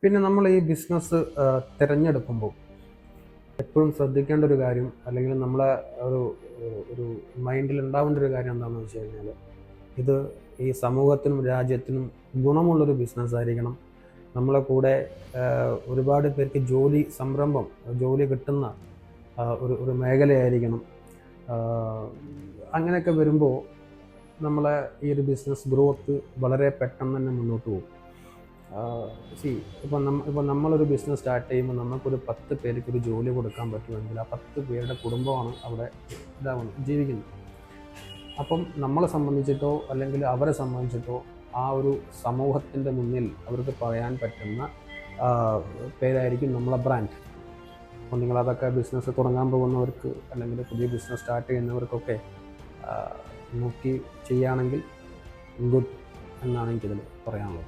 പിന്നെ നമ്മൾ ഈ ബിസിനസ് തിരഞ്ഞെടുക്കുമ്പോൾ എപ്പോഴും ശ്രദ്ധിക്കേണ്ട ഒരു കാര്യം, അല്ലെങ്കിൽ നമ്മളെ ഒരു ഒരു മൈൻഡിൽ ഉണ്ടാവേണ്ട ഒരു കാര്യം എന്താണെന്ന് വെച്ച് കഴിഞ്ഞാൽ, ഇത് ഈ സമൂഹത്തിനും രാജ്യത്തിനും ഗുണമുള്ളൊരു ബിസിനസ് ആയിരിക്കണം. നമ്മളെ കൂടെ ഒരുപാട് പേർക്ക് ജോലി കിട്ടുന്ന ഒരു ഒരു മേഖലയായിരിക്കണം. അങ്ങനെയൊക്കെ വരുമ്പോൾ നമ്മളെ ഈ ഒരു ബിസിനസ് ഗ്രോത്ത് വളരെ പെട്ടെന്ന് തന്നെ മുന്നോട്ട് പോകും. സി ഇപ്പം നമ്മളൊരു ബിസിനസ് സ്റ്റാർട്ട് ചെയ്യുമ്പോൾ നമുക്കൊരു 10 പേർക്ക് ഒരു ജോലി കൊടുക്കാൻ പറ്റുമെങ്കിൽ ആ 10 പേരുടെ കുടുംബമാണ് അവിടെ ജീവിക്കുന്നത്. അപ്പം നമ്മളെ സംബന്ധിച്ചിട്ടോ അല്ലെങ്കിൽ അവരെ സംബന്ധിച്ചിട്ടോ ആ ഒരു സമൂഹത്തിൻ്റെ മുന്നിൽ അവർക്ക് പറയാൻ പറ്റുന്ന പേരായിരിക്കും നമ്മളെ ബ്രാൻഡ്. അപ്പോൾ നിങ്ങളതൊക്കെ ബിസിനസ് തുടങ്ങാൻ പോകുന്നവർക്ക് അല്ലെങ്കിൽ പുതിയ ബിസിനസ് സ്റ്റാർട്ട് ചെയ്യുന്നവർക്കൊക്കെ നോക്കി ചെയ്യുകയാണെങ്കിൽ ഗുഡ് എന്നാണ് എനിക്കിതിൽ പറയാനുള്ളത്.